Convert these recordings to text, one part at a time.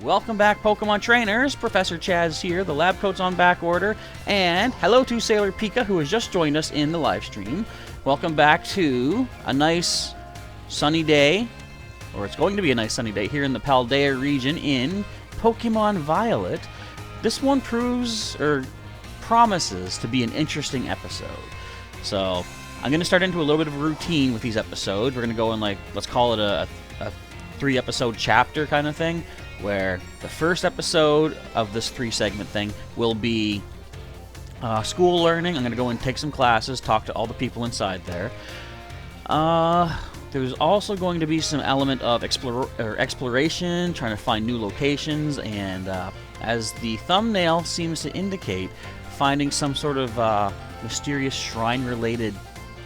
Welcome back, Pokemon Trainers. Professor Chaz here. The lab coat's on back order. And hello to Sailor Pika, who has just joined us in the live stream. Welcome back to a nice sunny day, or it's going to be a nice sunny day here in the Paldea region in Pokémon Violet. This one promises to be an interesting episode. So I'm going to start into a little bit of a routine with these episodes. We're going to go in, like, let's call it a 3-episode chapter kind of thing, where the first episode of this 3-segment thing will be school learning. I'm going to go and take some classes, talk to all the people inside there. There's also going to be some element of exploration, trying to find new locations, and as the thumbnail seems to indicate, finding some sort of mysterious shrine-related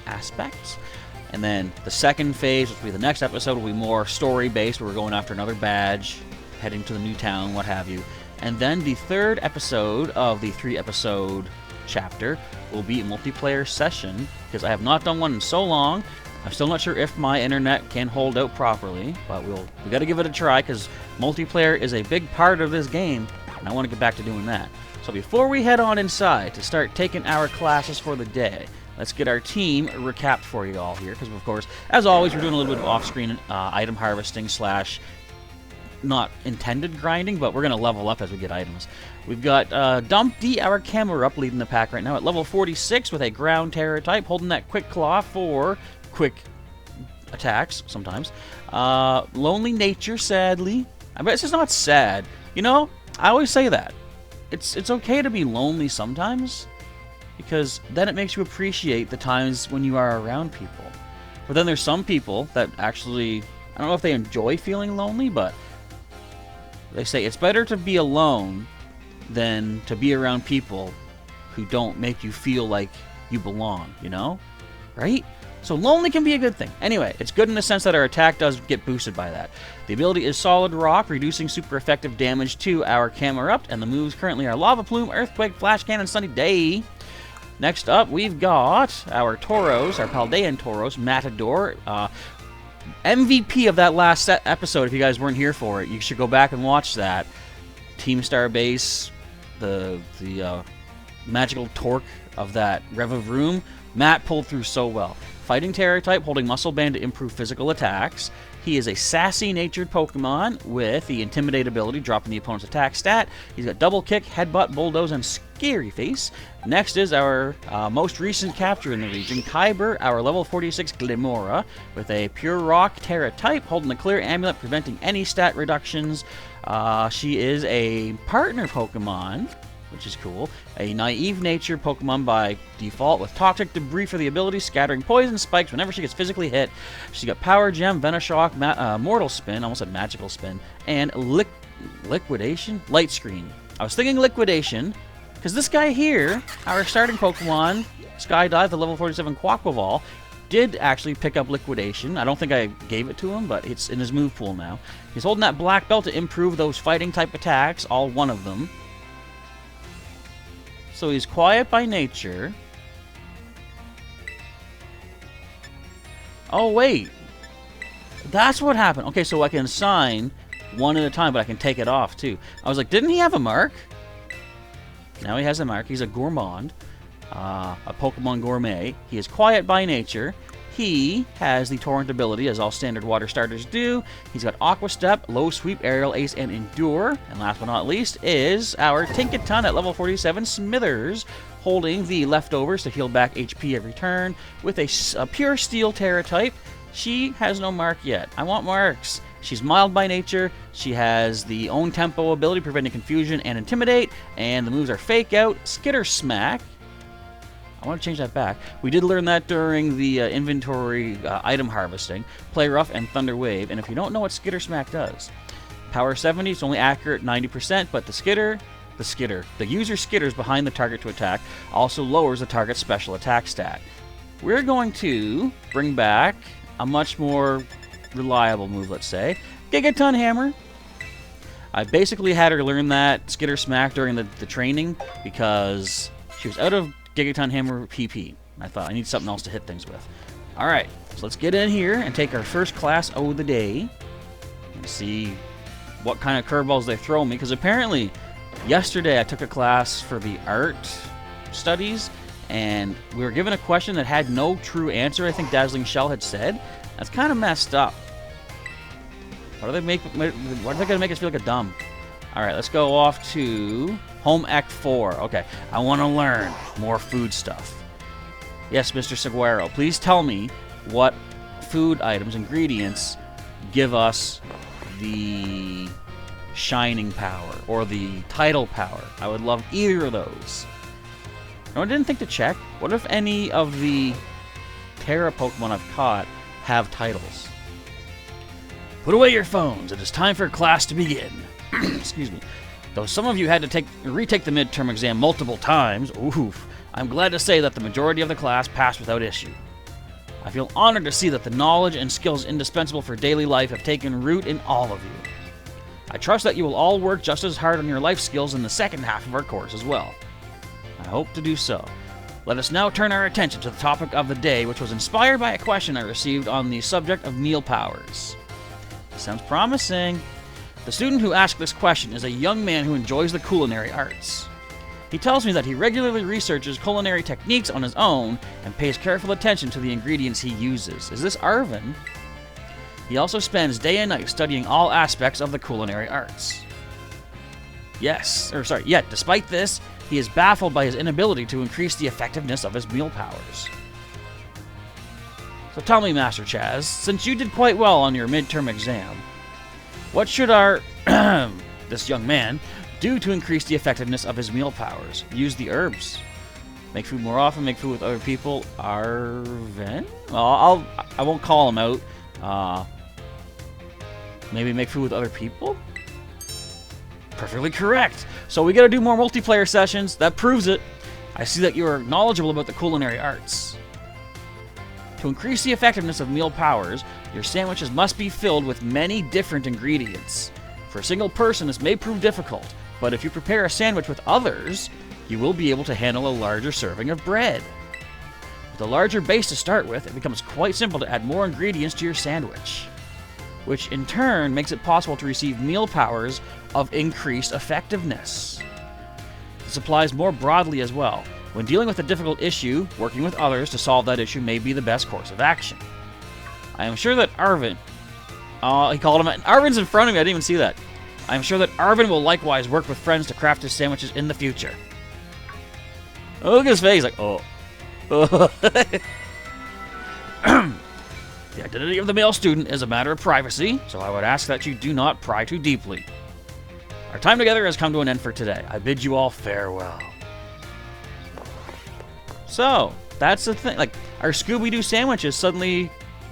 aspects. And then the second phase, which will be the next episode, will be more story-based, where we're going after another badge, heading to the new town, what have you. And then the third episode of the 3-episode chapter will be a multiplayer session, because I have not done one in so long. I'm still not sure if my internet can hold out properly, but we got to give it a try, because multiplayer is a big part of this game, and I want to get back to doing that. So before we head on inside to start taking our classes for the day, let's get our team recapped for you all here, because of course, as always, we're doing a little bit of off-screen item harvesting / not intended grinding, but we're going to level up as we get items. We've got Dumpty, our Camerupt, leading the pack right now at level 46 with a ground terror type, holding that quick claw for quick attacks sometimes. Lonely Nature, sadly. I bet it's not sad. You know, I always say that. It's okay to be lonely sometimes, because then it makes you appreciate the times when you are around people. But then there's some people that actually, I don't know if they enjoy feeling lonely, but they say it's better to be alone than to be around people who don't make you feel like you belong, you know? Right? So lonely can be a good thing. Anyway, it's good in the sense that our attack does get boosted by that. The ability is Solid Rock, reducing super effective damage to our Camerupt, and the moves currently are Lava Plume, Earthquake, Flash Cannon, Sunny Day. Next up, we've got our Tauros, our Paldean Tauros, Matador. MVP of that last episode, if you guys weren't here for it, you should go back and watch that. Team Star Base, the magical torque of that Rev of Room, Matt pulled through so well. Fighting Terror type, holding Muscle Band to improve physical attacks. He is a sassy-natured Pokemon with the Intimidate ability, dropping the opponent's attack stat. He's got Double Kick, Headbutt, Bulldoze, and Scary Face. Next is our most recent capture in the region, Kyber, our level 46 Glimora, with a Pure Rock Terra type, holding the Clear Amulet, preventing any stat reductions. She is a partner Pokemon, which is cool. A naive nature Pokemon by default with Toxic Debris for the ability, scattering poison spikes whenever she gets physically hit. She's got Power Gem, Venoshock, Mortal Spin, almost said Magical Spin, and Liquidation? Light Screen. I was thinking Liquidation, because this guy here, our starting Pokemon, Skydive, the level 47 Quaquaval, did actually pick up Liquidation. I don't think I gave it to him, but it's in his move pool now. He's holding that black belt to improve those fighting type attacks, all one of them. So he's quiet by nature. Oh, wait. That's what happened. Okay, so I can assign one at a time, but I can take it off, too. I was like, didn't he have a mark? Now he has a mark. He's a Gourmand, a Pokemon Gourmet. He is quiet by nature. He has the Torrent ability, as all standard water starters do. He's got Aqua Step, Low Sweep, Aerial Ace, and Endure. And last but not least is our Tinkaton at level 47, Smithers, holding the leftovers to heal back HP every turn with a Pure Steel Terra type. She has no mark yet. I want marks. She's mild by nature. She has the Own Tempo ability, preventing confusion and intimidate. And the moves are Fake Out, Skitter Smack. I want to change that back. We did learn that during the inventory item harvesting. Play Rough and Thunder Wave. And if you don't know what Skitter Smack does, Power 70, it's only accurate 90%, but the user skitters behind the target to attack, also lowers the target's special attack stat. We're going to bring back a much more reliable move, let's say. Gigaton Hammer. I basically had her learn that Skitter Smack during the training because she was out of Gigaton Hammer PP. I thought I need something else to hit things with. Alright, so let's get in here and take our first class of the day and see what kind of curveballs they throw me, because apparently yesterday I took a class for the art studies, and we were given a question that had no true answer. I think Dazzling Shell had said. That's kind of messed up. Why are they going to make us feel like a dumb? All right, let's go off to Home Ec 4. Okay, I want to learn more food stuff. Yes, Mr. Seguero, please tell me what food items, ingredients, give us the shining power or the title power. I would love either of those. No, I didn't think to check. What if any of the Terra Pokemon I've caught have titles? Put away your phones. It is time for class to begin. Excuse me. Though some of you had to retake the midterm exam multiple times, oof, I'm glad to say that the majority of the class passed without issue. I feel honored to see that the knowledge and skills indispensable for daily life have taken root in all of you. I trust that you will all work just as hard on your life skills in the second half of our course as well. I hope to do so. Let us now turn our attention to the topic of the day, which was inspired by a question I received on the subject of meal powers. Sounds promising. The student who asked this question is a young man who enjoys the culinary arts. He tells me that he regularly researches culinary techniques on his own and pays careful attention to the ingredients he uses. Is this Arvin? He also spends day and night studying all aspects of the culinary arts. Yet, despite this, he is baffled by his inability to increase the effectiveness of his meal powers. So tell me, Master Chaz, since you did quite well on your midterm exam, what should this young man, do to increase the effectiveness of his meal powers? Use the herbs. Make food more often, make food with other people. Arvin? Well, I won't call him out. Maybe make food with other people? Perfectly correct. So we gotta do more multiplayer sessions. That proves it. I see that you are knowledgeable about the culinary arts. To increase the effectiveness of meal powers, your sandwiches must be filled with many different ingredients. For a single person, this may prove difficult, but if you prepare a sandwich with others, you will be able to handle a larger serving of bread. With a larger base to start with, it becomes quite simple to add more ingredients to your sandwich, which in turn makes it possible to receive meal powers of increased effectiveness. This applies more broadly as well. When dealing with a difficult issue, working with others to solve that issue may be the best course of action. I am sure that Arvin... he called him... Arvin's in front of me, I didn't even see that. I am sure that Arvin will likewise work with friends to craft his sandwiches in the future. Oh, look at his face, like, oh. The identity of the male student is a matter of privacy, so I would ask that you do not pry too deeply. Our time together has come to an end for today. I bid you all farewell. So, that's the thing. Like, our Scooby-Doo sandwiches suddenly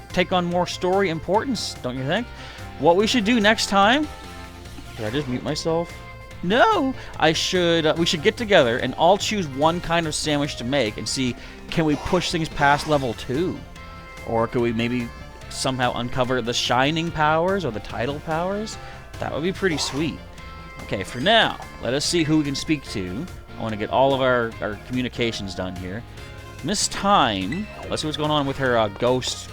take on more story importance, don't you think? What we should do next time... Did I just mute myself? No! We should get together and all choose one kind of sandwich to make and see, can we push things past level 2? Or could we maybe somehow uncover the shining powers or the title powers? That would be pretty sweet. Okay, for now, let us see who we can speak to. I want to get all of our communications done here. Miss Time, let's see what's going on with her ghost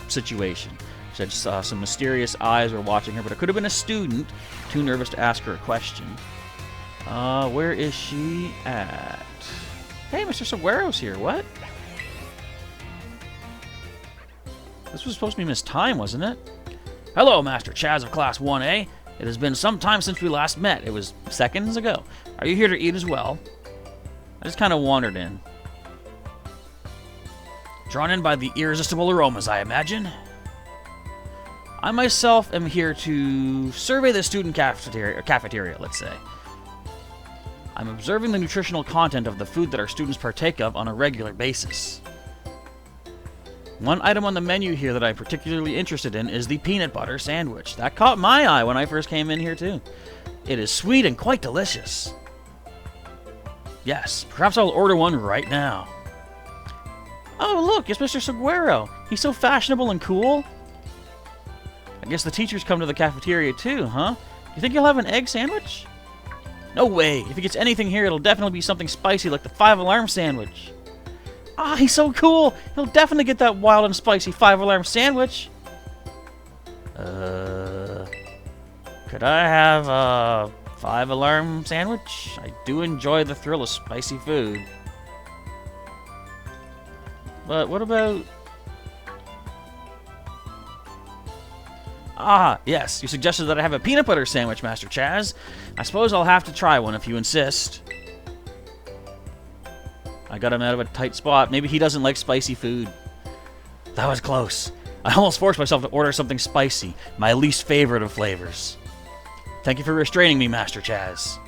situation. She said some mysterious eyes were watching her, but it could have been a student too nervous to ask her a question. Where is she at? Hey, Mr. Seguero's here. What? This was supposed to be Miss Time, wasn't it? Hello, Master Chaz of Class 1A. It has been some time since we last met. It was seconds ago. Are you here to eat as well? I just kind of wandered in. Drawn in by the irresistible aromas, I imagine. I myself am here to survey the student cafeteria, let's say. I'm observing the nutritional content of the food that our students partake of on a regular basis. One item on the menu here that I'm particularly interested in is the peanut butter sandwich. That caught my eye when I first came in here too. It is sweet and quite delicious. Yes, perhaps I'll order one right now. Oh look, it's Mr. Seguero. He's so fashionable and cool. I guess the teachers come to the cafeteria too, huh? You think he'll have an egg sandwich? No way. If he gets anything here, it'll definitely be something spicy like the 5-alarm sandwich. Ah, he's so cool! He'll definitely get that wild and spicy 5-alarm sandwich! Could I have a 5-alarm sandwich? I do enjoy the thrill of spicy food. But what about... Ah, yes, you suggested that I have a peanut butter sandwich, Master Chaz. I suppose I'll have to try one if you insist. I got him out of a tight spot. Maybe he doesn't like spicy food. That was close. I almost forced myself to order something spicy, my least favorite of flavors. Thank you for restraining me, Master Chaz.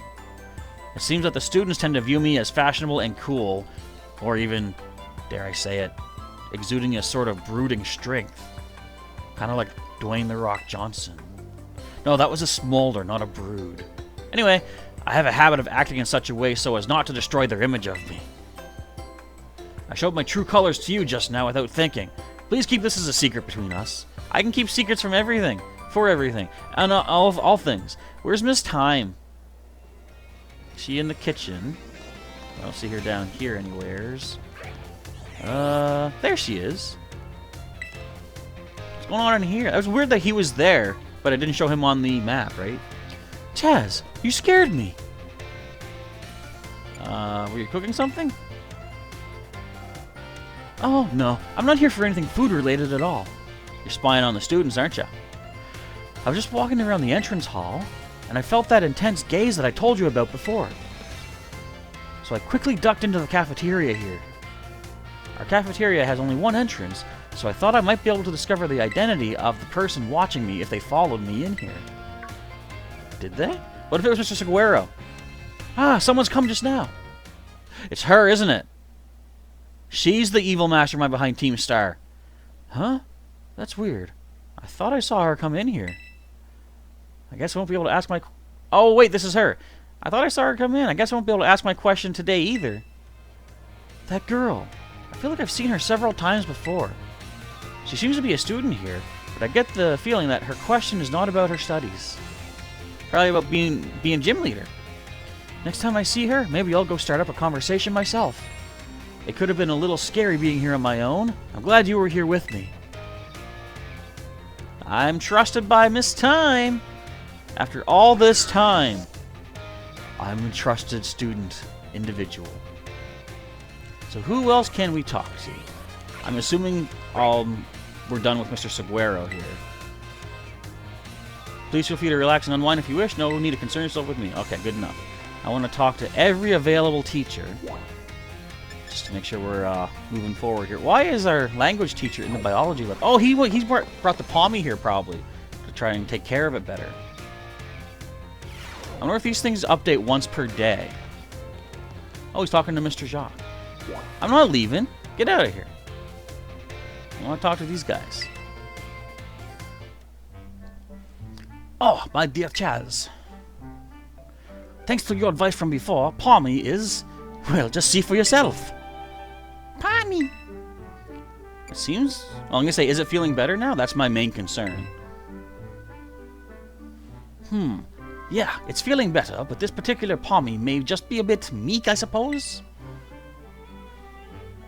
It seems that the students tend to view me as fashionable and cool, or even, dare I say it, exuding a sort of brooding strength. Kind of like Dwayne "The Rock" Johnson. No, that was a smolder, not a brood. Anyway, I have a habit of acting in such a way so as not to destroy their image of me. I showed my true colors to you just now without thinking. Please keep this as a secret between us. I can keep secrets from everything, for everything, and all things. Where's Miss Time? Is she in the kitchen? I don't see her down here anywheres. There she is. What's going on in here? It was weird that he was there, but it didn't show him on the map, right? Chaz, you scared me. Were you cooking something? Oh, no. I'm not here for anything food-related at all. You're spying on the students, aren't you? I was just walking around the entrance hall, and I felt that intense gaze that I told you about before. So I quickly ducked into the cafeteria here. Our cafeteria has only one entrance, so I thought I might be able to discover the identity of the person watching me if they followed me in here. Did they? What if it was Mr. Saguaro? Ah, someone's come just now. It's her, isn't it? She's the evil mastermind behind Team Star. Huh? That's weird. I thought I saw her come in here. I guess I won't be able to ask my... Oh, wait, this is her. I thought I saw her come in. I guess I won't be able to ask my question today either. That girl. I feel like I've seen her several times before. She seems to be a student here, but I get the feeling that her question is not about her studies. Probably about being gym leader. Next time I see her, maybe I'll go start up a conversation myself. It could have been a little scary being here on my own. I'm glad you were here with me. I'm trusted by Miss Time. After all this time, I'm a trusted student individual. So who else can we talk to? I'm assuming we're done with Mr. Saguaro here. Please feel free to relax and unwind if you wish. No need to concern yourself with me. Okay, good enough. I want to talk to every available teacher. Just to make sure we're moving forward here. Why is our language teacher in the biology lab? Oh, he's brought the Pommy here probably to try and take care of it better. I wonder if these things update once per day. Oh, he's talking to Mr. Jacques. I'm not leaving. Get out of here. I want to talk to these guys. Oh, my dear Chaz. Thanks to your advice from before, Pommy is... Well, just see for yourself. Pommy! It seems... Well, I'm going to say, is it feeling better now? That's my main concern. Yeah, it's feeling better, but this particular Pommy may just be a bit meek, I suppose?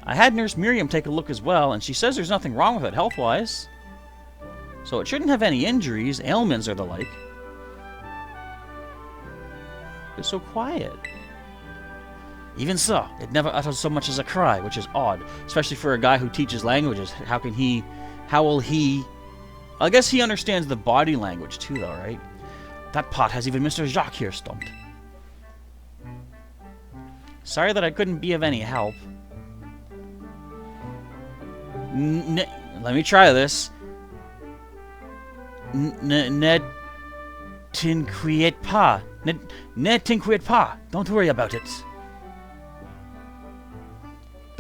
I had Nurse Miriam take a look as well, and she says there's nothing wrong with it health-wise. So it shouldn't have any injuries, ailments, or the like. It's so quiet. Even so, it never utters so much as a cry, which is odd, especially for a guy who teaches languages. How will he... I guess he understands the body language too, though, right? That pot has even Mr. Jacques here stumped. Sorry that I couldn't be of any help. Let me try this. Ne t'inquiète pas. Ne t'inquiète pas. Don't worry about it.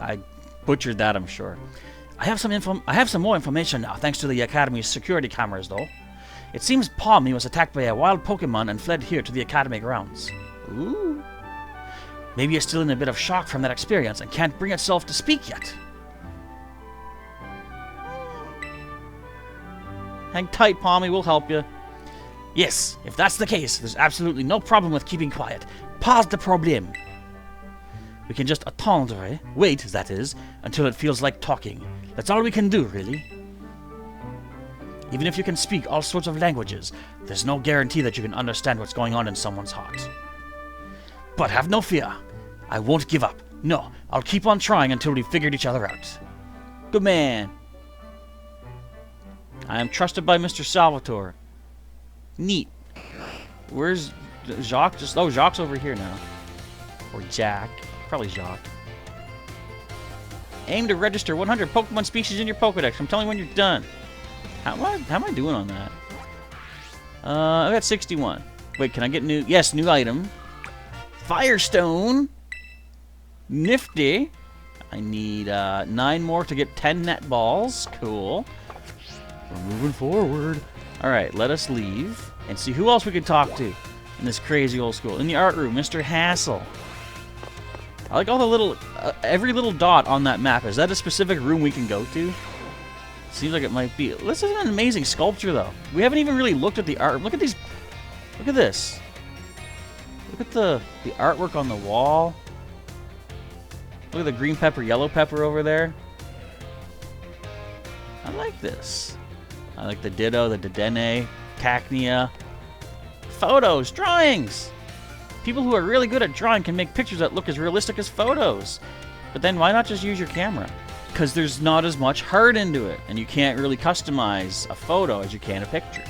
I butchered that, I'm sure. I have some more information now, thanks to the Academy's security cameras, though. It seems Pommy was attacked by a wild Pokemon and fled here to the Academy grounds. Ooh. Maybe it's still in a bit of shock from that experience and can't bring itself to speak yet. Hang tight, Pommy, we'll help you. Yes, if that's the case, there's absolutely no problem with keeping quiet. Pas de problème. We can just attendre, wait, that is, until it feels like talking. That's all we can do, really. Even if you can speak all sorts of languages, there's no guarantee that you can understand what's going on in someone's heart. But have no fear. I won't give up. No, I'll keep on trying until we've figured each other out. Good man. I am trusted by Mr. Salvatore. Neat. Where's Jacques? Oh, Jacques over here now. Or Jack. Probably Jacques. Aim to register 100 Pokemon species in your Pokedex. I'm telling you when you're done. How am I doing on that? I got 61. Wait, can I get new? Yes, new item. Firestone. Nifty. I need 9 more to get 10 net balls. Cool. We're moving forward. Alright, let us leave and see who else we can talk to in this crazy old school. In the art room, Mr. Hassel. I like all the little, every little dot on that map. Is that a specific room we can go to? Seems like it might be. This is an amazing sculpture, though. We haven't even really looked at the art. Look at these. Look at this. Look at the artwork on the wall. Look at the green pepper, yellow pepper over there. I like this. I like the Ditto, the Dedenne, Cacnea. Photos, drawings. People who are really good at drawing can make pictures that look as realistic as photos. But then why not just use your camera? Because there's not as much heart into it, and you can't really customize a photo as you can a picture.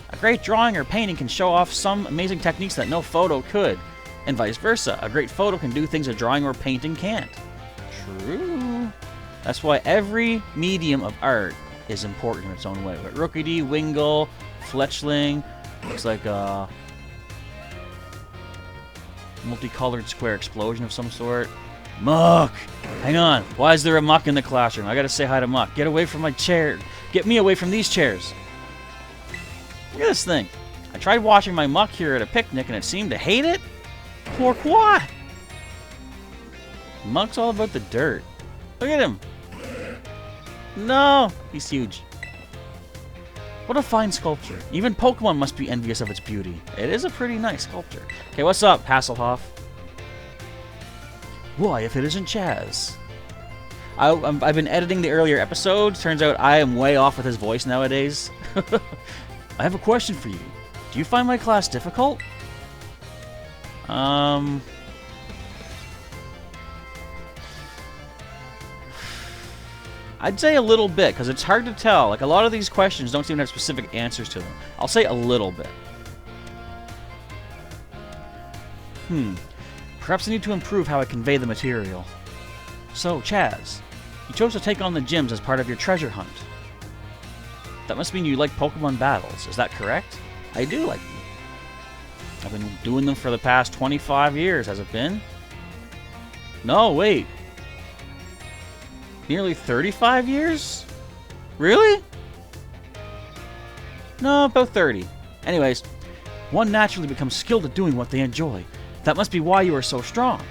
A great drawing or painting can show off some amazing techniques that no photo could, and vice versa. A great photo can do things a drawing or painting can't. True. That's why every medium of art is important in its own way. But Rookidee, Wingull, Fletchling, looks like a multicolored square explosion of some sort. Muck! Hang on. Why is there a Muck in the classroom? I gotta say hi to Muck. Get away from my chair. Get me away from these chairs. Look at this thing. I tried watching my Muck here at a picnic and it seemed to hate it. Pourquoi? Muck's all about the dirt. Look at him. No! He's huge. What a fine sculpture. Even Pokemon must be envious of its beauty. It is a pretty nice sculpture. Okay, what's up, Hasselhoff? Why, if it isn't Chaz? I've been editing the earlier episodes. Turns out I am way off with his voice nowadays. I have a question for you. Do you find my class difficult? I'd say a little bit, because it's hard to tell. Like, a lot of these questions don't seem to have specific answers to them. I'll say a little bit. Perhaps I need to improve how I convey the material. So, Chaz, you chose to take on the gyms as part of your treasure hunt. That must mean you like Pokemon battles. Is that correct? I do like them. I've been doing them for the past 25 years, has it been? No, wait. Nearly 35 years? Really? No, about 30. Anyways, one naturally becomes skilled at doing what they enjoy. That must be why you are so strong.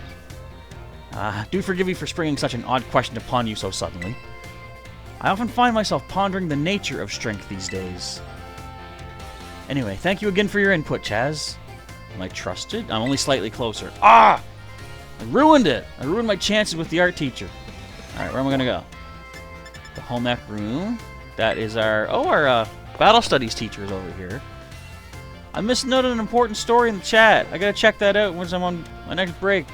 Do forgive me for springing such an odd question upon you so suddenly. I often find myself pondering the nature of strength these days. Anyway, thank you again for your input, Chaz. Am I trusted? I'm only slightly closer. Ah! I ruined it! I ruined my chances with the art teacher. Alright, where am I gonna go? The home ec room. That is our... Oh, our battle studies teacher is over here. I missed out on an important story in the chat. I gotta check that out once I'm on my next break.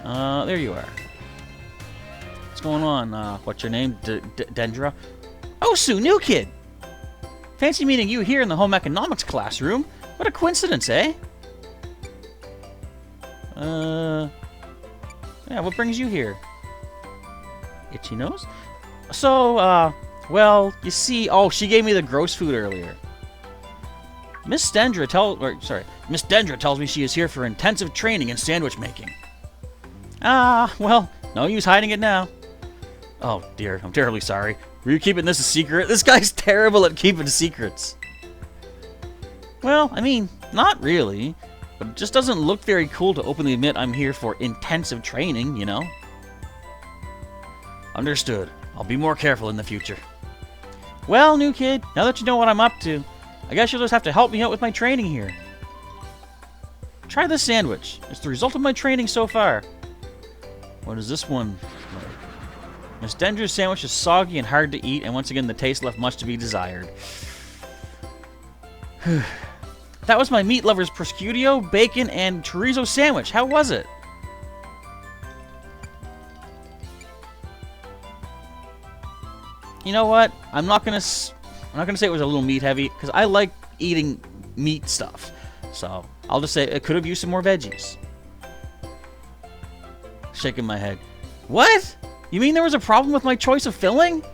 There you are. What's going on? What's your name? Dendra? Oh, Sue, new kid! Fancy meeting you here in the home economics classroom. What a coincidence, eh? Yeah, what brings you here? Itchy nose? So, well, you see... Oh, she gave me the gross food earlier. Miss Dendra tells me she is here for intensive training in sandwich making. Well, no use hiding it now. Oh, dear, I'm terribly sorry. Were you keeping this a secret? This guy's terrible at keeping secrets. Well, I mean, not really. But it just doesn't look very cool to openly admit I'm here for intensive training, you know? Understood. I'll be more careful in the future. Well, new kid, now that you know what I'm up to, I guess you'll just have to help me out with my training here. Try this sandwich. It's the result of my training so far. What is this one? Miss Dendra's sandwich is soggy and hard to eat, and once again the taste left much to be desired. That was my meat lover's prosciutto, bacon, and chorizo sandwich. How was it? You know what? I'm not gonna say it was a little meat heavy because I like eating meat stuff. So I'll just say it could have used some more veggies. Shaking my head. What? You mean there was a problem with my choice of filling?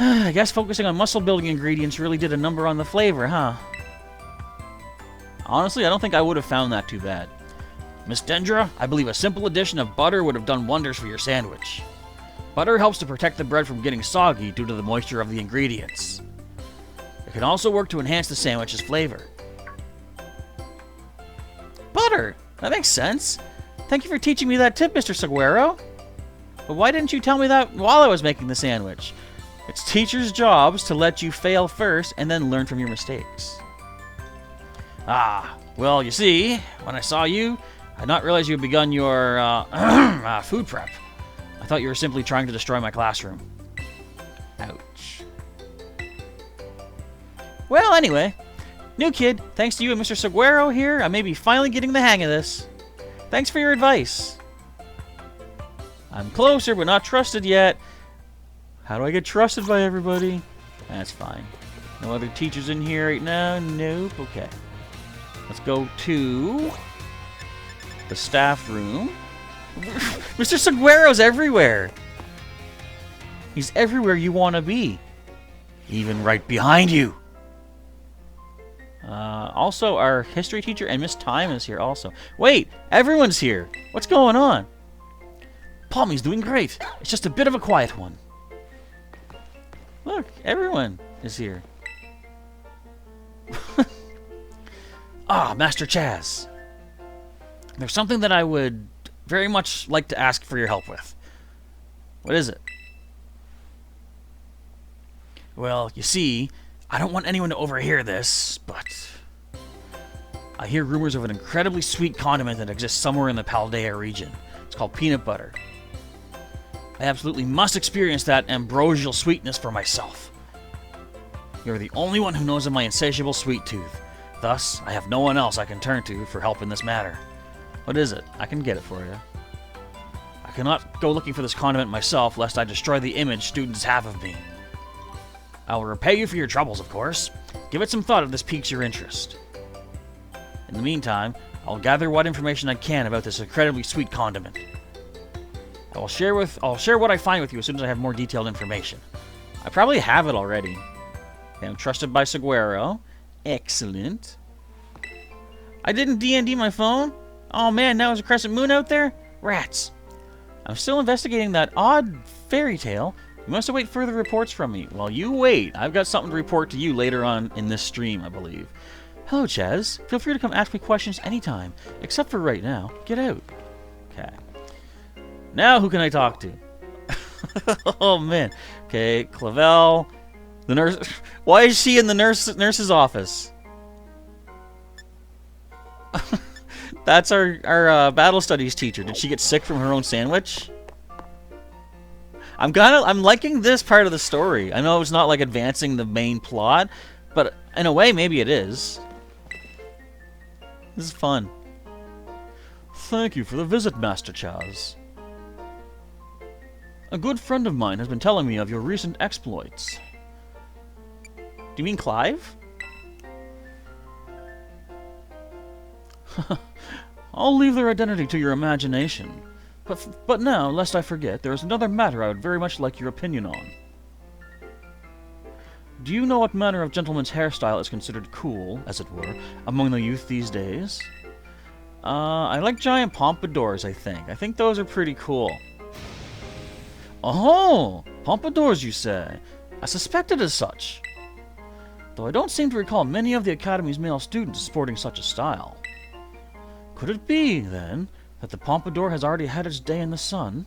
I guess focusing on muscle building ingredients really did a number on the flavor, huh? Honestly, I don't think I would have found that too bad. Miss Dendra, I believe a simple addition of butter would have done wonders for your sandwich. Butter helps to protect the bread from getting soggy due to the moisture of the ingredients. It can also work to enhance the sandwich's flavor. Butter! That makes sense. Thank you for teaching me that tip, Mr. Saguaro. But why didn't you tell me that while I was making the sandwich? It's teachers' jobs to let you fail first and then learn from your mistakes. Ah, well, you see, when I saw you, I did not realize you had begun your food prep. I thought you were simply trying to destroy my classroom. Ouch. Well, anyway, new kid, thanks to you and Mr. Saguaro here, I may be finally getting the hang of this. Thanks for your advice. I'm closer, but not trusted yet. How do I get trusted by everybody? That's fine. No other teachers in here right now? Nope. Okay. Let's go to the staff room. Mr. Saguaro's everywhere. He's everywhere you want to be. Even right behind you. Also, our history teacher and Miss Time is here also. Wait, everyone's here. What's going on? Palmy's doing great. It's just a bit of a quiet one. Look, everyone is here. Ah, Master Chaz. There's something that I would very much like to ask for your help with. What is it? Well, you see, I don't want anyone to overhear this, but I hear rumors of an incredibly sweet condiment that exists somewhere in the Paldea region. It's called peanut butter. I absolutely must experience that ambrosial sweetness for myself. You're the only one who knows of my insatiable sweet tooth. Thus, I have no one else I can turn to for help in this matter. What is it? I can get it for you. I cannot go looking for this condiment myself, lest I destroy the image students have of me. I will repay you for your troubles, of course. Give it some thought if this piques your interest. In the meantime, I'll gather what information I can about this incredibly sweet condiment. I'll share what I find with you as soon as I have more detailed information. I probably have it already. Okay, I'm trusted by Saguaro. Excellent. I didn't D&D my phone? Oh man, now there's a crescent moon out there? Rats. I'm still investigating that odd fairy tale. You must await further reports from me. While you wait, I've got something to report to you later on in this stream, I believe. Hello, Chaz. Feel free to come ask me questions anytime, except for right now. Get out. Okay. Now who can I talk to? Oh man. Okay, Clavel. The nurse. Why is she in the nurse's office? That's our battle studies teacher. Did she get sick from her own sandwich? I'm liking this part of the story. I know it's not like advancing the main plot, but in a way maybe it is. This is fun. Thank you for the visit, Master Chaz. A good friend of mine has been telling me of your recent exploits. Do you mean Clive? I'll leave their identity to your imagination. But now, lest I forget, there is another matter I would very much like your opinion on. Do you know what manner of gentleman's hairstyle is considered cool, as it were, among the youth these days? I like giant pompadours, I think. I think those are pretty cool. Oh! Pompadours, you say? I suspected as such. Though I don't seem to recall many of the Academy's male students sporting such a style. Could it be, then, that the pompadour has already had its day in the sun?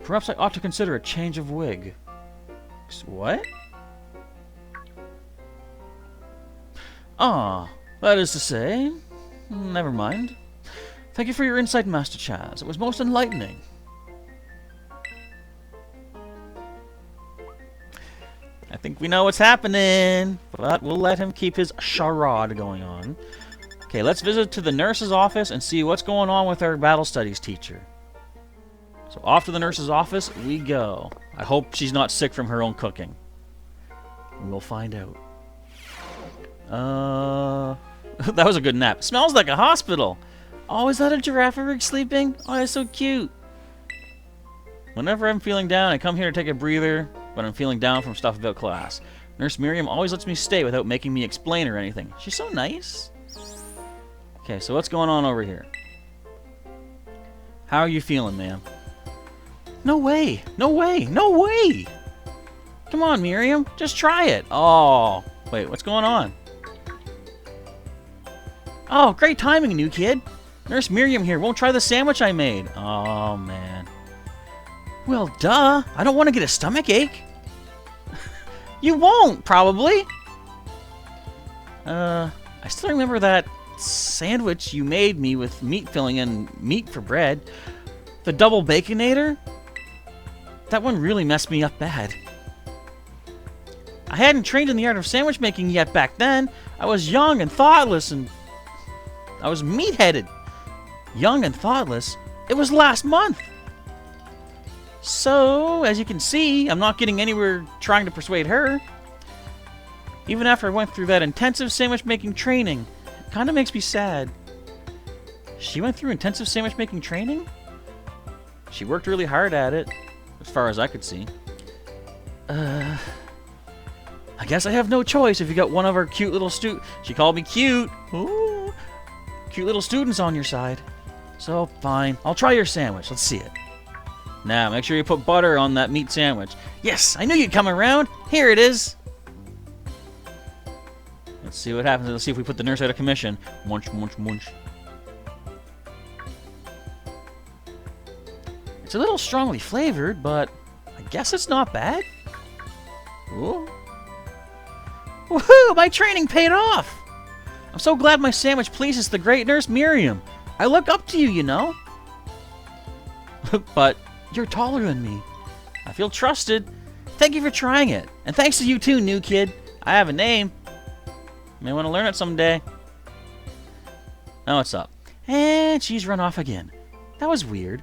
Perhaps I ought to consider a change of wig. What? Ah, that is to say... Never mind. Thank you for your insight, Master Chaz. It was most enlightening. think we know what's happening, but we'll let him keep his charade going on. Okay, let's visit to the nurse's office and see what's going on with our battle studies teacher. So off to the nurse's office we go. I hope she's not sick from her own cooking. We'll find out. That was a good nap. Smells like a hospital. Oh, is that a giraffe rig sleeping? Oh, that's so cute. Whenever I'm feeling down, I come here to take a breather, but I'm feeling down from stuff about class. Nurse Miriam always lets me stay without making me explain or anything. She's so nice. Okay, so what's going on over here? How are you feeling, ma'am? No way! No way! No way! Come on, Miriam. Just try it. Oh, wait, what's going on? Oh, great timing, new kid. Nurse Miriam here won't try the sandwich I made. Oh, man. Well, duh. I don't want to get a stomach ache. You won't, probably. I still remember that sandwich you made me with meat filling and meat for bread. The double baconator? That one really messed me up bad. I hadn't trained in the art of sandwich making yet back then. I was young and thoughtless, and I was meat-headed. Young and thoughtless? It was last month. So, as you can see, I'm not getting anywhere trying to persuade her. Even after I went through that intensive sandwich-making training, it kind of makes me sad. She went through intensive sandwich-making training? She worked really hard at it, as far as I could see. I guess I have no choice if you got one of our cute little She called me cute. Ooh. Cute little students on your side. So, fine. I'll try your sandwich. Let's see it. Now, make sure you put butter on that meat sandwich. Yes, I knew you'd come around. Here it is. Let's see what happens. Let's see if we put the nurse out of commission. Munch, munch, munch. It's a little strongly flavored, but I guess it's not bad. Ooh. Woohoo! My training paid off! I'm so glad my sandwich pleases the great Nurse Miriam. I look up to you, you know. But you're taller than me. I feel trusted. Thank you for trying it. And thanks to you too, new kid. I have a name. May want to learn it someday. Now what's up? And she's run off again. That was weird.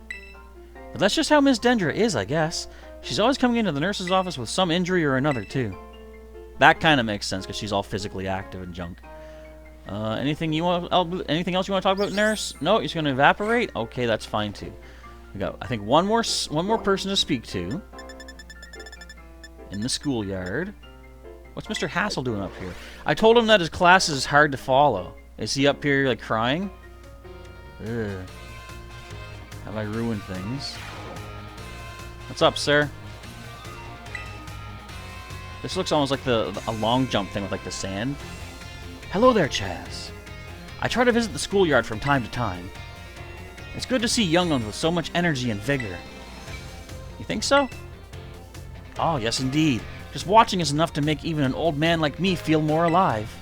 But that's just how Miss Dendra is, I guess. She's always coming into the nurse's office with some injury or another, too. That kind of makes sense, because she's all physically active and junk. Anything else you want to talk about, nurse? No, you're just going to evaporate? Okay, that's fine, too. We got, I think, one more person to speak to. In the schoolyard. What's Mr. Hassel doing up here? I told him that his class is hard to follow. Is he up here, like, crying? Ugh. Have I ruined things? What's up, sir? This looks almost like a long jump thing with, like, the sand. Hello there, Chaz. I try to visit the schoolyard from time to time. It's good to see young ones with so much energy and vigor. You think so? Oh, yes, indeed. Just watching is enough to make even an old man like me feel more alive.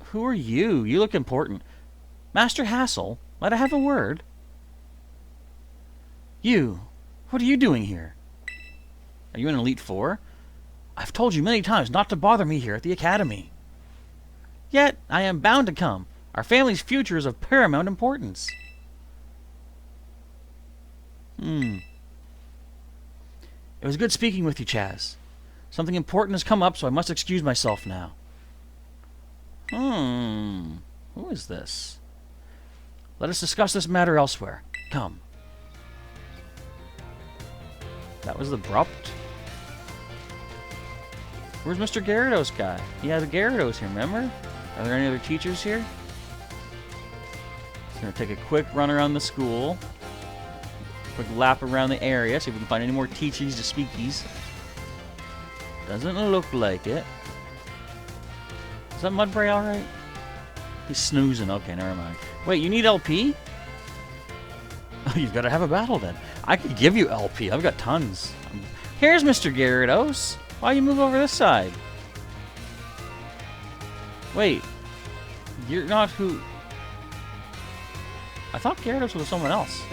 Who are you? You look important. Master Hassel, might I have a word? You, what are you doing here? Are you an Elite Four? I've told you many times not to bother me here at the Academy. Yet, I am bound to come. Our family's future is of paramount importance. It was good speaking with you, Chaz. Something important has come up, so I must excuse myself now. Who is this? Let us discuss this matter elsewhere. Come. That was abrupt. Where's Mr. Gyarados guy? He had a Gyarados here, remember? Are there any other teachers here? Just gonna take a quick run around the school. Quick lap around the area, see if we can find any more teachers to speakies. Doesn't look like it. Is that Mudbray alright? He's snoozing. Okay, never mind. Wait, you need LP? Oh, you've got to have a battle then. I could give you LP. I've got tons. Here's Mr. Gyarados. Why you move over this side? Wait. You're not who... I thought Gyarados was someone else.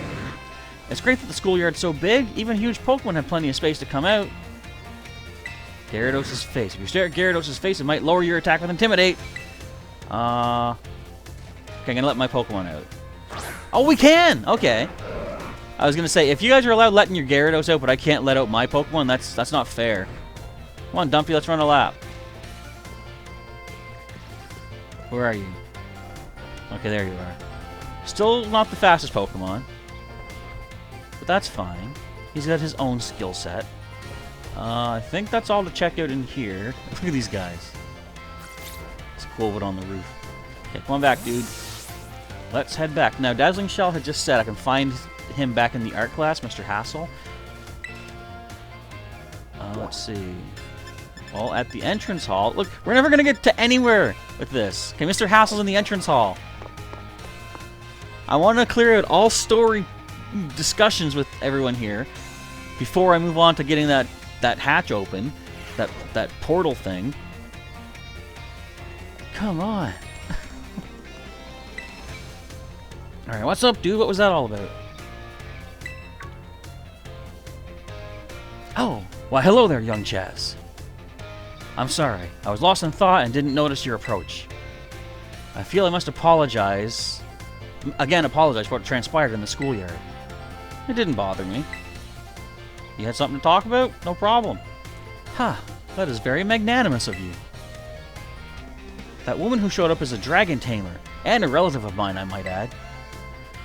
It's great that the schoolyard's so big. Even huge Pokemon have plenty of space to come out. Gyarados' face. If you stare at Gyarados' face, it might lower your attack with Intimidate. Okay, I'm gonna let my Pokemon out. Oh, we can! Okay. I was gonna say, if you guys are allowed letting your Gyarados out, but I can't let out my Pokemon, that's not fair. Come on, Dumpy, let's run a lap. Where are you? Okay, there you are. Still not the fastest Pokemon. But that's fine. He's got his own skill set. I think that's all to check out in here. Look at these guys. It's cool but on the roof. Okay, come on back, dude. Let's head back. Now, Dazzling Shell had just said I can find him back in the art class, Mr. Hassel. Let's see. Well, at the entrance hall. Look, we're never going to get to anywhere with this. Okay, Mr. Hassel's in the entrance hall. I want to clear out all story discussions with everyone here before I move on to getting that hatch open, that portal thing. Come on. Alright, what's up, dude? What was that all about? Oh, why hello there, young Chaz. I'm sorry. I was lost in thought and didn't notice your approach. I feel I must apologize. Again, apologize for what transpired in the schoolyard. It didn't bother me. You had something to talk about? No problem. Huh, that is very magnanimous of you. That woman who showed up is a dragon tamer, and a relative of mine, I might add.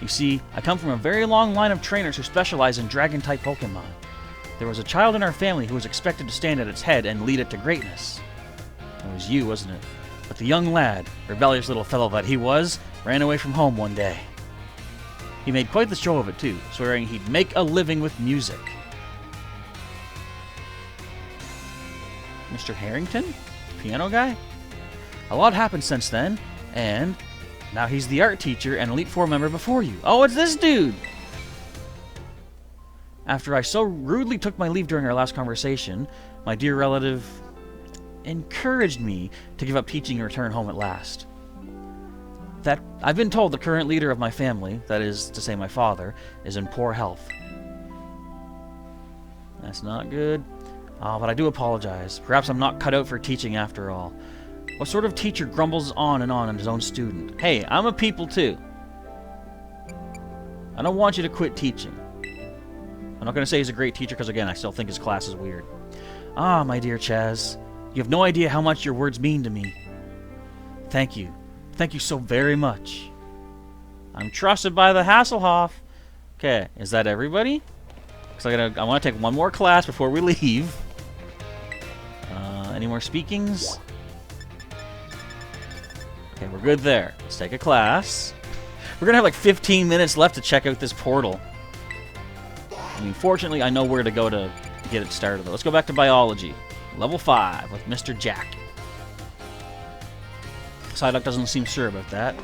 You see, I come from a very long line of trainers who specialize in dragon-type Pokemon. There was a child in our family who was expected to stand at its head and lead it to greatness. It was you, wasn't it? But the young lad, rebellious little fellow that he was, ran away from home one day. He made quite the show of it, too, swearing he'd make a living with music. Mr. Harrington? Piano guy? A lot happened since then, and now he's the art teacher and Elite Four member before you. Oh, it's this dude! After I so rudely took my leave during our last conversation, my dear relative encouraged me to give up teaching and return home at last. That I've been told the current leader of my family, that is to say my father, is in poor health. That's not good. But I do apologize. Perhaps I'm not cut out for teaching after all. What sort of teacher grumbles on his own student? Hey, I'm a people too. I don't want you to quit teaching. I'm not going to say he's a great teacher because, again, I still think his class is weird. Ah, my dear Chaz, you have no idea how much your words mean to me. Thank you. Thank you so very much. I'm trusted by the Hasselhoff. Okay, is that everybody? Because I want to take one more class before we leave. Any more speakings? Okay, we're good there. Let's take a class. We're going to have like 15 minutes left to check out this portal. I mean, fortunately, I know where to go to get it started. Let's go back to biology. Level 5 with Mr. Jack. Psyduck doesn't seem sure about that.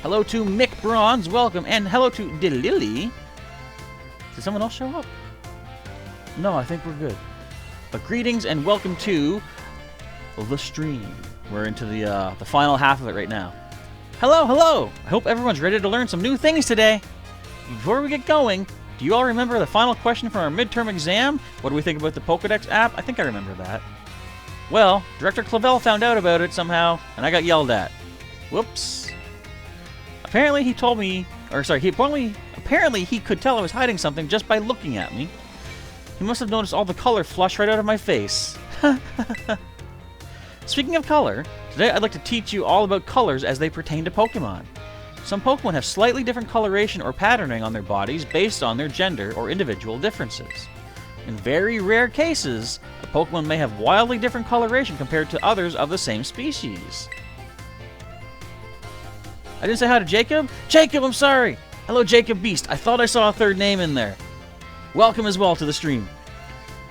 Hello to Mick Bronze, welcome. And hello to Delily. Did someone else show up? No, I think we're good. But greetings and welcome to the stream. We're into the final half of it right now. Hello, hello! I hope everyone's ready to learn some new things today. Before we get going, do you all remember the final question from our midterm exam? What do we think about the Pokédex app? I think I remember that. Well, Director Clavel found out about it somehow, and I got yelled at. Whoops. Apparently he told me, apparently he could tell I was hiding something just by looking at me. He must have noticed all the color flush right out of my face. Speaking of color, today I'd like to teach you all about colors as they pertain to Pokemon. Some Pokemon have slightly different coloration or patterning on their bodies based on their gender or individual differences. In very rare cases, a Pokemon may have wildly different coloration compared to others of the same species. I didn't say hi to Jacob? Jacob, I'm sorry! Hello, Jacob Beast. I thought I saw a third name in there. Welcome as well to the stream.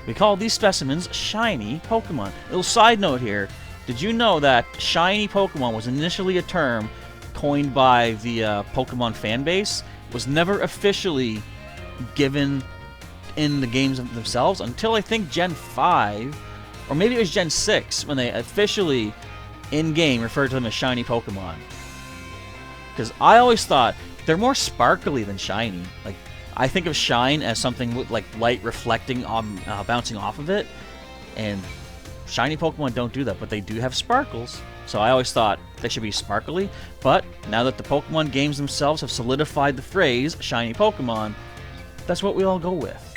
We call these specimens shiny Pokemon. A little side note here. Did you know that shiny Pokemon was initially a term coined by the Pokemon fan base? It was never officially given in the games themselves until I think Gen 5, or maybe it was Gen 6, when they officially, in-game, referred to them as shiny Pokemon. Because I always thought they're more sparkly than shiny. Like, I think of shine as something with like light reflecting on, bouncing off of it, and shiny Pokemon don't do that, but they do have sparkles. So I always thought they should be sparkly, but now that the Pokemon games themselves have solidified the phrase shiny Pokemon, that's what we all go with.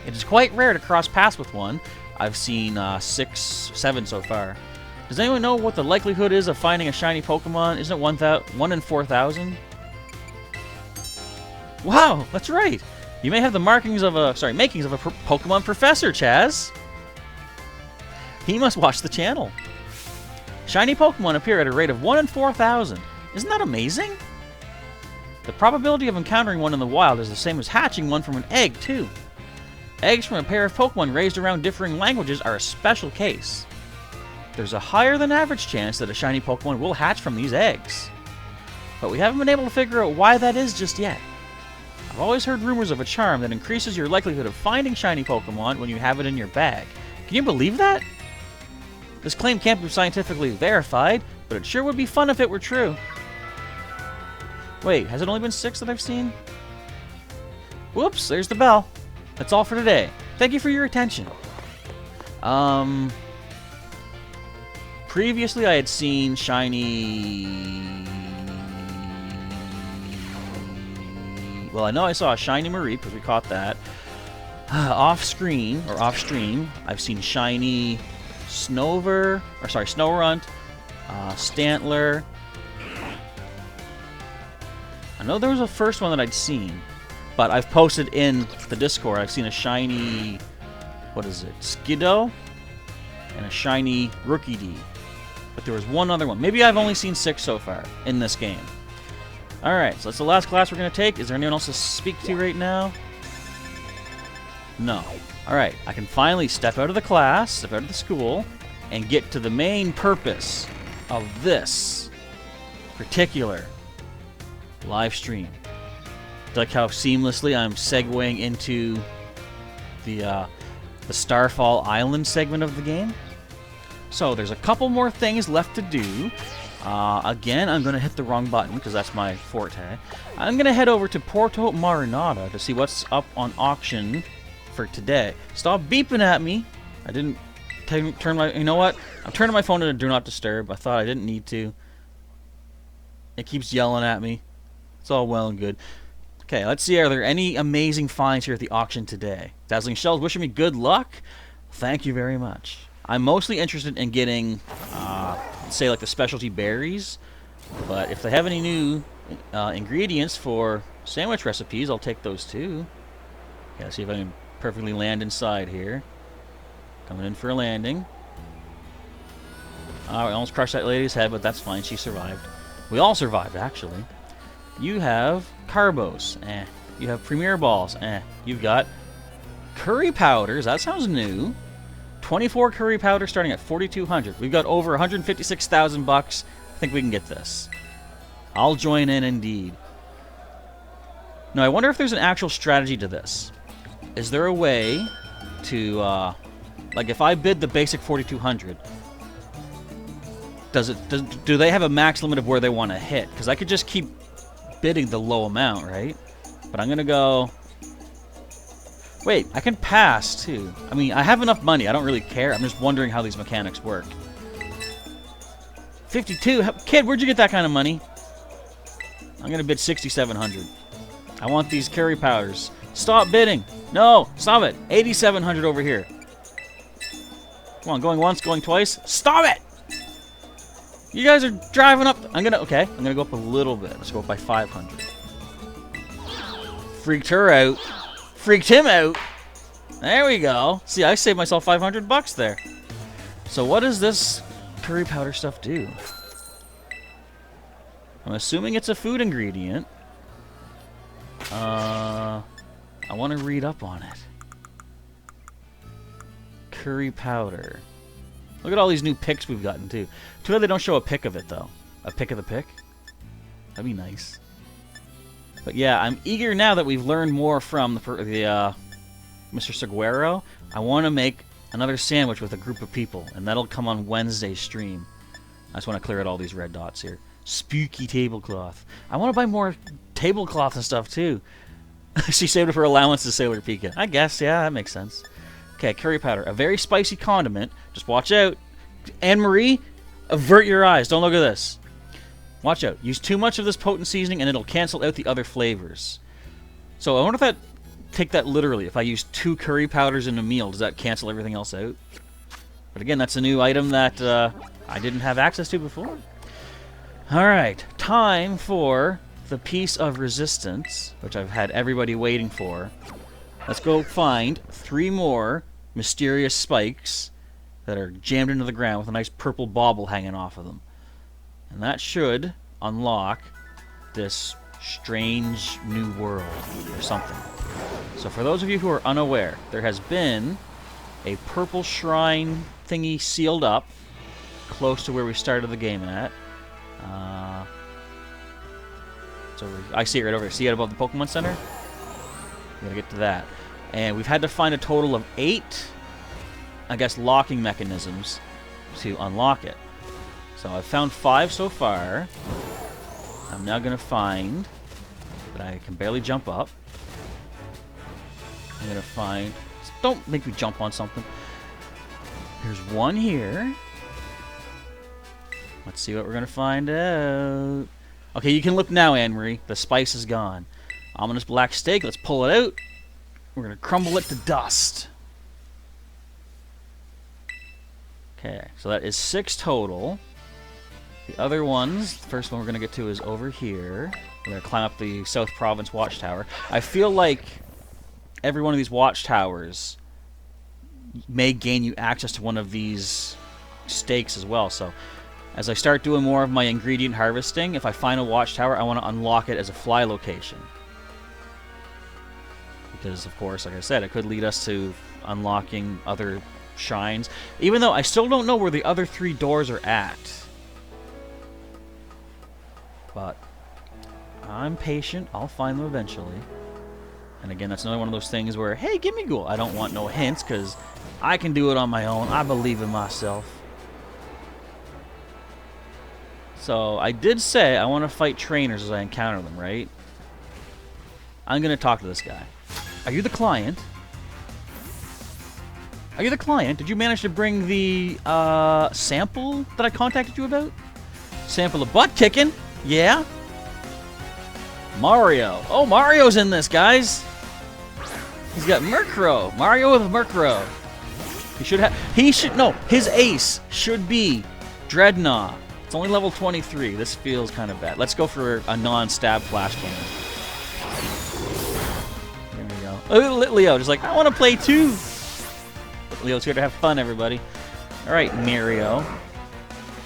It is quite rare to cross paths with one. I've seen 6, 7 so far. Does anyone know what the likelihood is of finding a shiny Pokemon? Isn't it 1 in 4,000? Wow, that's right. You may have the makings of a Pokemon professor, Chaz. He must watch the channel. Shiny Pokemon appear at a rate of 1 in 4,000. Isn't that amazing? The probability of encountering one in the wild is the same as hatching one from an egg, too. Eggs from a pair of Pokemon raised around differing languages are a special case. There's a higher than average chance that a shiny Pokemon will hatch from these eggs. But we haven't been able to figure out why that is just yet. I've always heard rumors of a charm that increases your likelihood of finding shiny Pokemon when you have it in your bag. Can you believe that? This claim can't be scientifically verified, but it sure would be fun if it were true. Wait, has it only been 6 that I've seen? Whoops, there's the bell. That's all for today. Thank you for your attention. Previously I had seen shiny... Well, I know I saw a shiny Mareep because we caught that. Off-screen, or off-stream, I've seen shiny Snorunt, Stantler. I know there was a first one that I'd seen, but I've posted in the Discord. I've seen a shiny, what is it, Skiddo, and a shiny Rookidee. But there was one other one. Maybe I've only seen 6 so far in this game. Alright, so that's the last class we're going to take. Is there anyone else to speak to right now? No. Alright, I can finally step out of the class, step out of the school, and get to the main purpose of this particular live stream. Like how seamlessly I'm segueing into the Starfall Island segment of the game. So there's a couple more things left to do. Again, I'm going to hit the wrong button because that's my forte. I'm going to head over to Porto Marinata to see what's up on auction for today. Stop beeping at me. I didn't turn my... You know what? I'm turning my phone into Do Not Disturb. I thought I didn't need to. It keeps yelling at me. It's all well and good. Okay, let's see. Are there any amazing finds here at the auction today? Dazzling Shells wishing me good luck. Thank you very much. I'm mostly interested in getting, say, like the specialty berries. But if they have any new ingredients for sandwich recipes, I'll take those too. Okay, let's see if I can perfectly land inside here. Coming in for a landing. We almost crushed that lady's head, but that's fine. She survived. We all survived, actually. You have Carbos. You have Premier Balls. You've got Curry Powders. That sounds new. 24 Curry Powder starting at 4,200. We've got over 156,000 bucks. I think we can get this. I'll join in indeed. Now, I wonder if there's an actual strategy to this. Is there a way to, like, if I bid the basic 4,200, do they have a max limit of where they want to hit? Because I could just keep bidding the low amount, right? But I'm gonna go. Wait, I can pass too. I mean, I have enough money. I don't really care. I'm just wondering how these mechanics work. 52, kid, where'd you get that kind of money? I'm gonna bid 6,700. I want these curry powders. Stop bidding. No, stop it. 8,700 over here. Come on, going once, going twice. Stop it! You guys are driving up. I'm gonna go up a little bit. Let's go up by 500. Freaked her out. Freaked him out. There we go. See, I saved myself 500 bucks there. So what does this curry powder stuff do? I'm assuming it's a food ingredient. I want to read up on it. Curry powder. Look at all these new pics we've gotten, too. Too bad they don't show a pic of it, though. A pic of the pic? That'd be nice. But yeah, I'm eager now that we've learned more from the Mr. Seguero. I want to make another sandwich with a group of people, and that'll come on Wednesday's stream. I just want to clear out all these red dots here. Spooky tablecloth. I want to buy more tablecloth and stuff, too. She saved it for allowance to Sailor Pika. I guess, yeah, that makes sense. Okay, curry powder. A very spicy condiment. Just watch out. Anne-Marie, avert your eyes. Don't look at this. Watch out. Use too much of this potent seasoning and it'll cancel out the other flavors. So I wonder if that... Take that literally. If I use 2 curry powders in a meal, does that cancel everything else out? But again, that's a new item that I didn't have access to before. Alright. Time for the piece of resistance, which I've had everybody waiting for. Let's go find 3 more mysterious spikes that are jammed into the ground with a nice purple bauble hanging off of them. And that should unlock this strange new world or something. So for those of you who are unaware, there has been a purple shrine thingy sealed up close to where we started the game at. I see it right over here. See it above the Pokemon Center? We gotta get to that. And we've had to find a total of 8, I guess, locking mechanisms to unlock it. So I've found 5 so far. I'm now gonna find that I can barely jump up. I'm gonna find... Don't make me jump on something. There's 1 here. Let's see what we're gonna find out. Okay, you can look now, Anne-Marie. The spice is gone. Ominous black steak. Let's pull it out. We're going to crumble it to dust. Okay, so that is 6 total. The other ones, the first one we're going to get to is over here. We're going to climb up the South Province Watchtower. I feel like every one of these watchtowers may gain you access to one of these stakes as well. So as I start doing more of my ingredient harvesting, if I find a watchtower, I want to unlock it as a fly location. Because, of course, like I said, it could lead us to unlocking other shrines. Even though I still don't know where the other 3 doors are at. But I'm patient. I'll find them eventually. And again, that's another one of those things where, hey, give me Ghoul. I don't want no hints because I can do it on my own. I believe in myself. So I did say I want to fight trainers as I encounter them, right? I'm going to talk to this guy. Are you the client? Are you the client? Did you manage to bring the sample that I contacted you about? Sample of butt kicking? Yeah? Mario. Oh, Mario's in this, guys. He's got Murkrow. Mario with Murkrow. No, his ace should be Dreadnought. It's only level 23. This feels kind of bad. Let's go for a non-stab flash cannon. There we go. Oh, Leo, just like, I want to play too. Leo's here to have fun, everybody. Alright, Mario.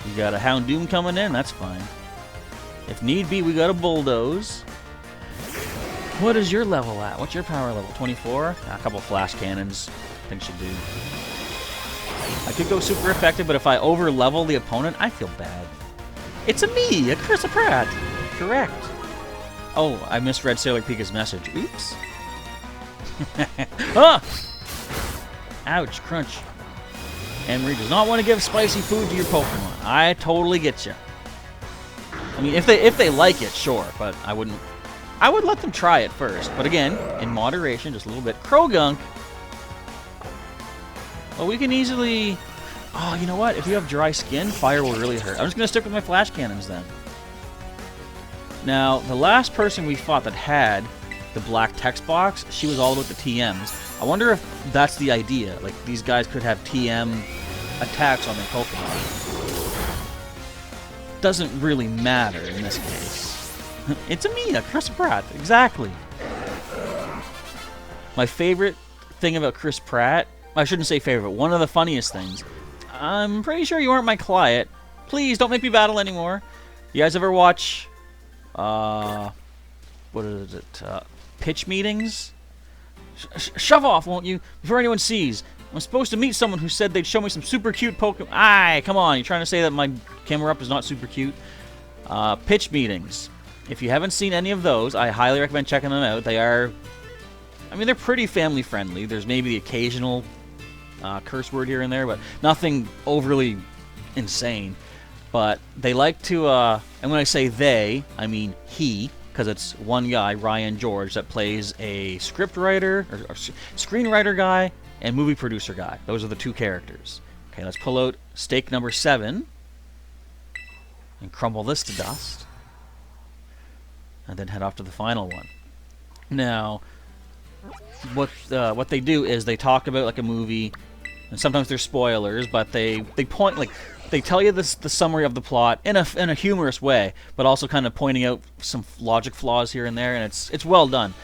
You got a Houndoom coming in. That's fine. If need be, we got a Bulldoze. What is your level at? What's your power level? 24? A couple flash cannons. I think should do. I could go super effective, but if I over-level the opponent, I feel bad. It's a me, a Chris Pratt. Correct. Oh, I misread Sailor Pika's message. Oops. Ah! Ouch, crunch. Anne-Marie does not want to give spicy food to your Pokemon. I totally get you. I mean, if they like it, sure, but I wouldn't. I would let them try it first, but again, in moderation, just a little bit. Krogunk. Well, we can easily... Oh, you know what? If you have dry skin, fire will really hurt. I'm just going to stick with my flash cannons then. Now, the last person we fought that had the black text box, she was all about the TMs. I wonder if that's the idea. Like, these guys could have TM attacks on their Pokemon. Doesn't really matter in this case. It's a Mia, Chris Pratt. Exactly. My favorite thing about Chris Pratt... I shouldn't say favorite. One of the funniest things. I'm pretty sure you aren't my client. Please don't make me battle anymore. You guys ever watch... what is it? Pitch meetings? Shove off, won't you? Before anyone sees. I'm supposed to meet someone who said they'd show me some super cute Pokemon. Aye, come on. You're trying to say that my camera up is not super cute? Pitch meetings. If you haven't seen any of those, I highly recommend checking them out. They are... I mean, they're pretty family friendly. There's maybe the occasional curse word here and there, but nothing overly insane. But they like to, and when I say they, I mean he, because it's one guy, Ryan George, that plays a script writer, or screenwriter guy, and movie producer guy. Those are the 2 characters. Okay, let's pull out stake number 7 and crumble this to dust, and then head off to the final one. Now, what they do is they talk about like a movie, and sometimes there's spoilers, but they point, like, they tell you the summary of the plot in a humorous way, but also kind of pointing out some logic flaws here and there, and it's well done.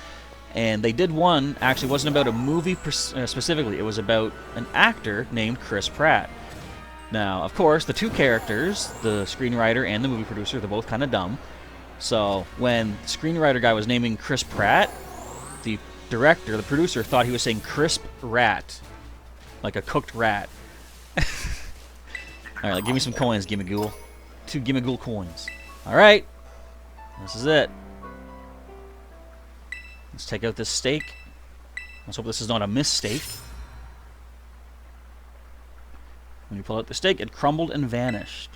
And they did one, actually wasn't about a movie specifically, it was about an actor named Chris Pratt. Now, of course, the 2 characters, the screenwriter and the movie producer, they're both kind of dumb. So when the screenwriter guy was naming Chris Pratt, the director, the producer, thought he was saying crisp rat, like a cooked rat. Alright, give me some coins, Gimmighoul. 2 Gimmighoul coins. Alright. This is it. Let's take out this stake. Let's hope this is not a mistake. When you pull out the stake, it crumbled and vanished.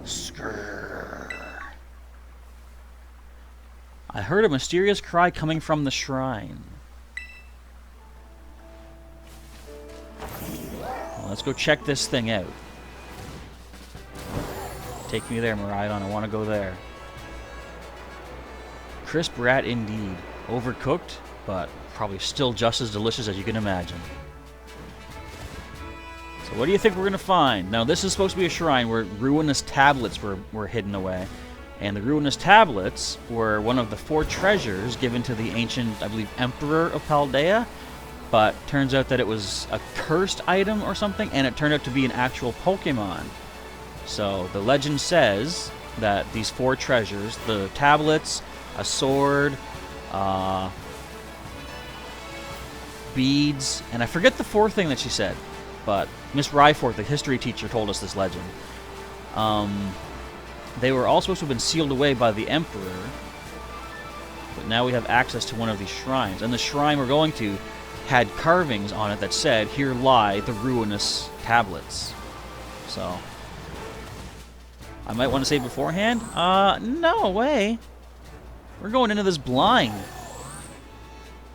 Skrrr. I heard a mysterious cry coming from the shrine. Let's go check this thing out. Take me there, Miraidon. I want to go there. Crisp rat indeed. Overcooked, but probably still just as delicious as you can imagine. So what do you think we're going to find? Now, this is supposed to be a shrine where ruinous tablets were hidden away. And the ruinous tablets were one of the 4 treasures given to the ancient, I believe, Emperor of Paldea. But turns out that it was a cursed item or something, and it turned out to be an actual Pokemon. So the legend says that these 4 treasures, the tablets, a sword, beads, and I forget the 4th thing that she said, but Miss Ryforth, the history teacher, told us this legend. They were all supposed to have been sealed away by the Emperor, but now we have access to one of these shrines. And the shrine we're going to had carvings on it that said, "Here lie the ruinous tablets." So, I might want to say beforehand, no way. We're going into this blind.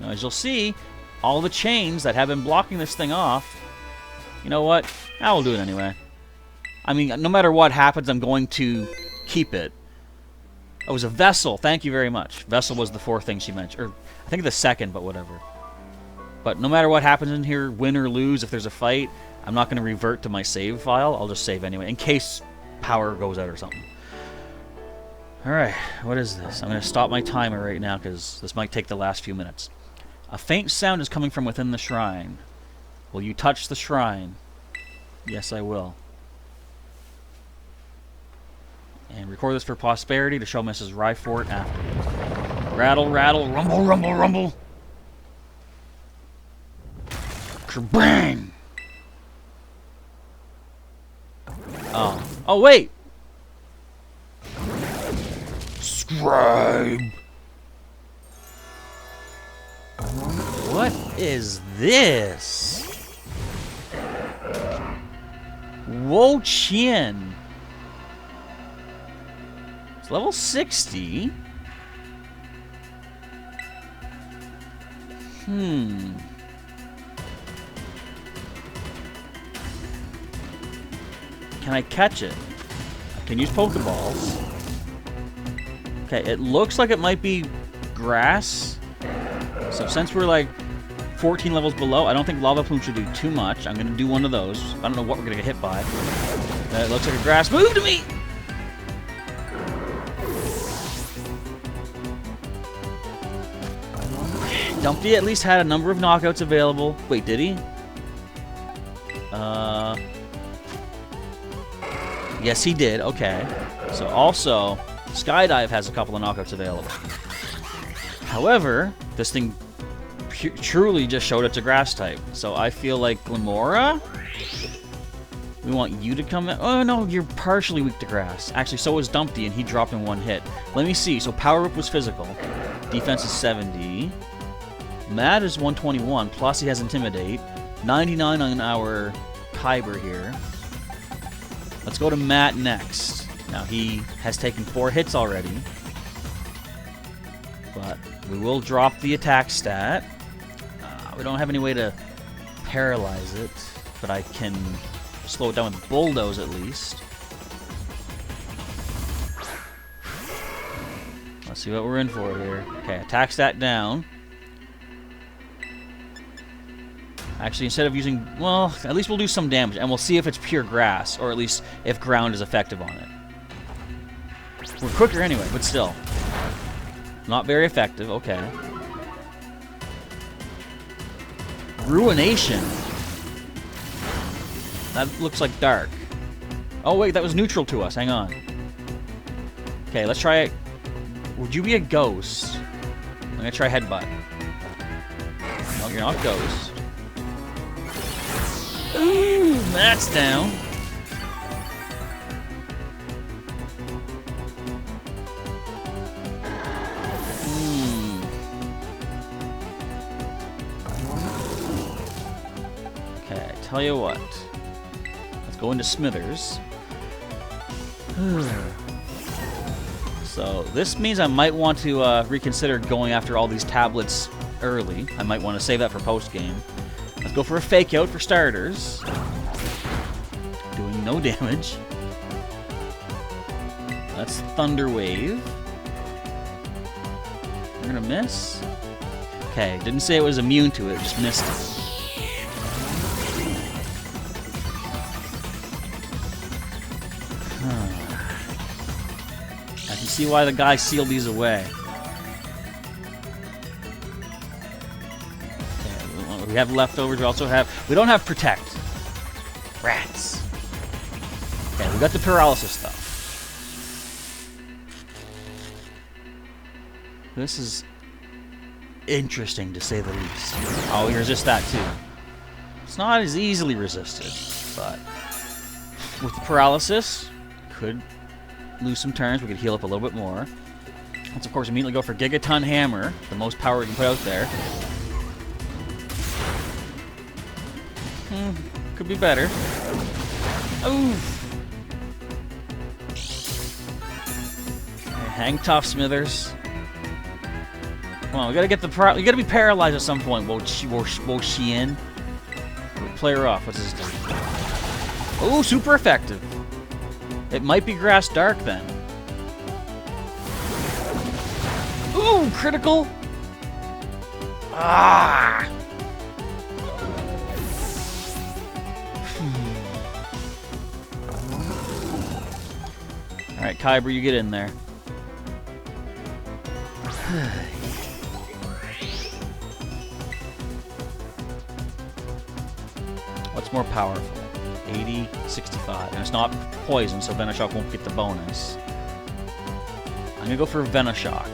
Now, as you'll see, all the chains that have been blocking this thing off, you know what? I will do it anyway. I mean, no matter what happens, I'm going to keep it. Oh, it was a vessel. Thank you very much. Vessel was the 4th thing she mentioned. Or, I think the 2nd, but whatever. But no matter what happens in here, win or lose, if there's a fight, I'm not going to revert to my save file. I'll just save anyway, in case power goes out or something. Alright, what is this? I'm going to stop my timer right now, because this might take the last few minutes. A faint sound is coming from within the shrine. Will you touch the shrine? Yes, I will. And record this for posterity to show Mrs. Ryfort afterwards. Rattle, rattle, rumble, rumble, rumble. Bang! Oh. Oh, wait! Scribe! What is this? Wo Chien. It's level 60. Can I catch it? I can use Pokeballs. Okay, it looks like it might be grass. So since we're like 14 levels below, I don't think Lava Plume should do too much. I'm going to do one of those. I don't know what we're going to get hit by. It looks like a grass move to me! Dumpty at least had a number of knockouts available. Wait, did he? Yes, he did. Okay. So also, Skydive has a couple of knockouts available. However, this thing truly just showed it's a grass type. So I feel like Glimora, we want you to come in. Oh no, you're partially weak to grass. Actually, so was Dumpty, and he dropped in one hit. Let me see. So Power Whip was physical. Defense is 70. Mad is 121, plus he has Intimidate. 99 on our Kyber here. Let's go to Matt next. Now, he has taken 4 hits already. But we will drop the attack stat. We don't have any way to paralyze it, but I can slow it down with Bulldoze at least. Let's see what we're in for here. Okay, attack stat down. Actually, instead of using... Well, at least we'll do some damage, and we'll see if it's pure grass, or at least if ground is effective on it. We're quicker anyway, but still. Not very effective, okay. Ruination. That looks like dark. Oh wait, that was neutral to us, hang on. Okay, let's try it. Would you be a ghost? I'm gonna try headbutt. No, you're not ghost. Ooh, that's down. Okay, tell you what. Let's go into Smithers. So this means I might want to reconsider going after all these tablets early. I might want to save that for post-game. Let's go for a fake out for starters. Doing no damage. That's Thunder Wave. We're gonna miss. Okay, didn't say it was immune to it, just missed it. I can see why the guy sealed these away. Okay, we have leftovers. We also have... We don't have Protect. Rats. Okay, we got the paralysis stuff. This is interesting to say the least. Oh, we resist that too. It's not as easily resisted, but with the paralysis, could lose some turns. We could heal up a little bit more. Let's of course immediately go for Gigaton Hammer, the most power we can put out there. Could be better. Oof. Okay, hang tough, Smithers. Come on, we gotta get the we gotta be paralyzed at some point. Wo-Chien. Play her off. What's this do? Oh, super effective. It might be Grass Dark then. Ooh, critical. Ah. All right, Kyber, you get in there. What's more powerful? 80, 65. And it's not poison, so Venoshock won't get the bonus. I'm gonna go for Venoshock.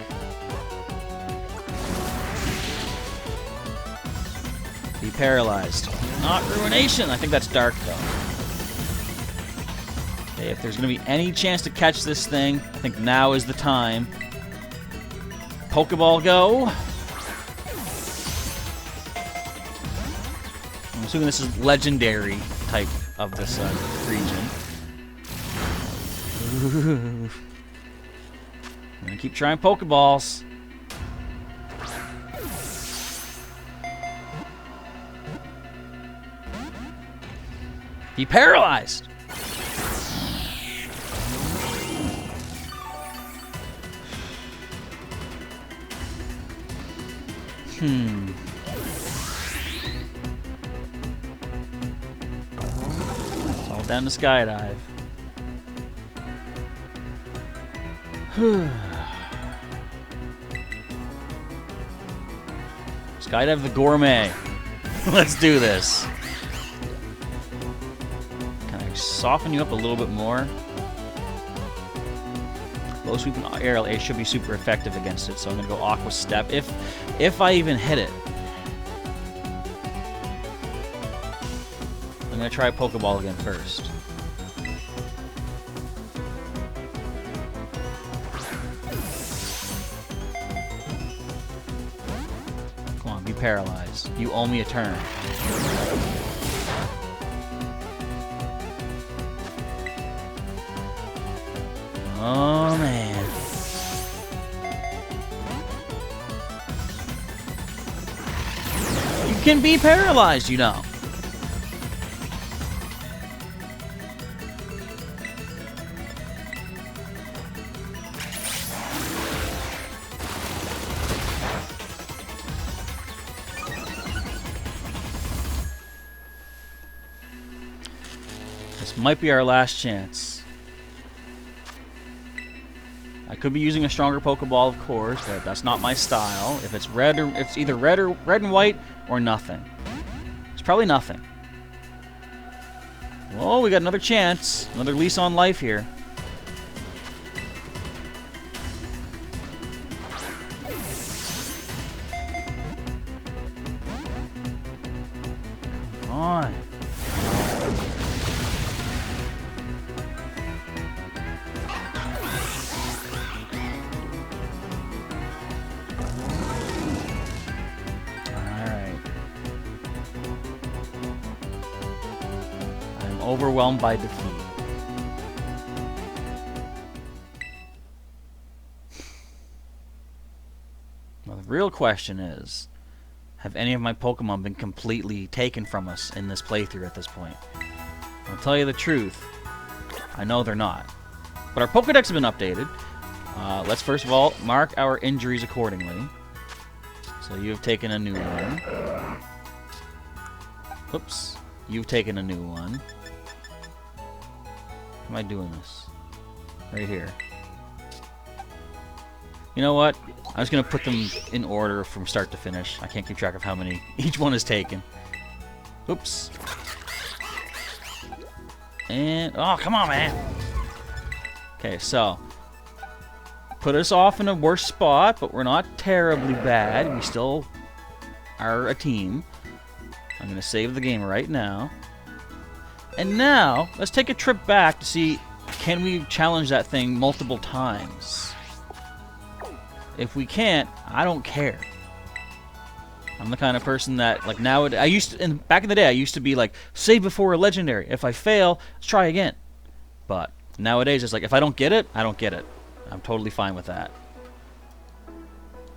Be paralyzed. Not Ruination! I think that's dark, though. Okay, if there's gonna be any chance to catch this thing, I think now is the time. Pokeball go! I'm assuming this is legendary type of this region. Ooh. I'm gonna keep trying Pokeballs. Be paralyzed! It's all down to Skydive. Skydive the Gourmet. Let's do this. Can I soften you up a little bit more? Low sweep and aerial ace should be super effective against it, so I'm gonna go Aqua Step if I even hit it. I'm gonna try Pokeball again first. Come on, be paralyzed. You owe me a turn. Oh man. You can be paralyzed, you know. This might be our last chance. I could be using a stronger Pokeball, of course, but that's not my style. If it's red, or it's either red and white, or nothing. It's probably nothing. Oh, we got another chance, another lease on life here. Come on. Overwhelmed by defeat. Well, the real question is, have any of my Pokemon been completely taken from us in this playthrough at this point? I'll tell you the truth, I know they're not. But our Pokedex has been updated. Let's first of all mark our injuries accordingly. So you've taken a new one. Oops. You've taken a new one. How am I doing this? Right here. You know what? I'm just going to put them in order from start to finish. I can't keep track of how many each one is taken. Oops. And... oh, come on, man! Okay, so... put us off in a worse spot, but we're not terribly bad. We still are a team. I'm going to save the game right now. And now, let's take a trip back to see, can we challenge that thing multiple times? If we can't, I don't care. I'm the kind of person that, like, nowadays, back in the day, I used to be like, save before a legendary. If I fail, let's try again. But nowadays, it's like, if I don't get it, I don't get it. I'm totally fine with that.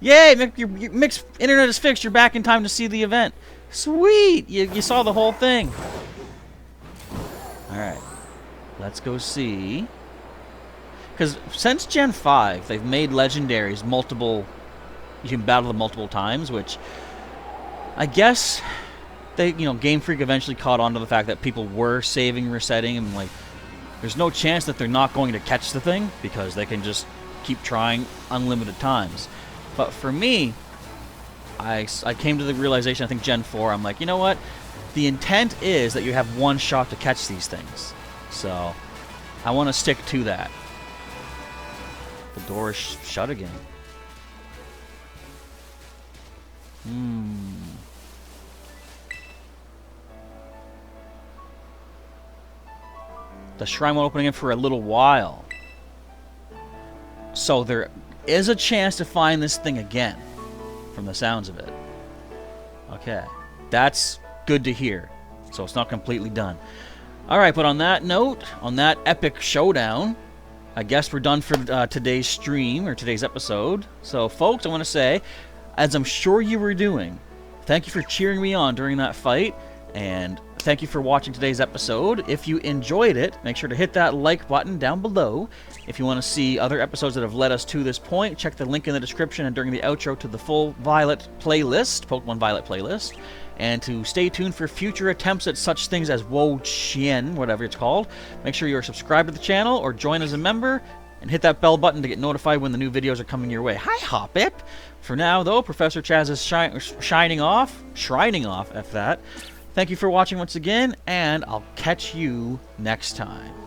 Yay! Your mixed internet is fixed. You're back in time to see the event. Sweet! You saw the whole thing. Alright, let's go see. Because since Gen 5, they've made legendaries multiple... you can battle them multiple times, which... I guess... they, Game Freak eventually caught on to the fact that people were saving, resetting, and, like... there's no chance that they're not going to catch the thing, because they can just keep trying unlimited times. But for me... I came to the realization, I think Gen 4, I'm like, you know what? The intent is that you have one shot to catch these things. So, I want to stick to that. The door is shut again. The shrine won't open again for a little while. So there is a chance to find this thing again, from the sounds of it. Okay. That's good to hear. So it's not completely done. Alright, but on that note, on that epic showdown, I guess we're done for today's stream, or today's episode. So, folks, I want to say, as I'm sure you were doing, thank you for cheering me on during that fight, and thank you for watching today's episode. If you enjoyed it, make sure to hit that like button down below. If you want to see other episodes that have led us to this point, check the link in the description and during the outro to the full Violet playlist, Pokemon Violet playlist. And to stay tuned for future attempts at such things as Wo Chien, whatever it's called. Make sure you're subscribed to the channel or join as a member, and hit that bell button to get notified when the new videos are coming your way. Hi, Hoppip! For now, though, Professor Chaz is shrining off, F that. Thank you for watching once again, and I'll catch you next time.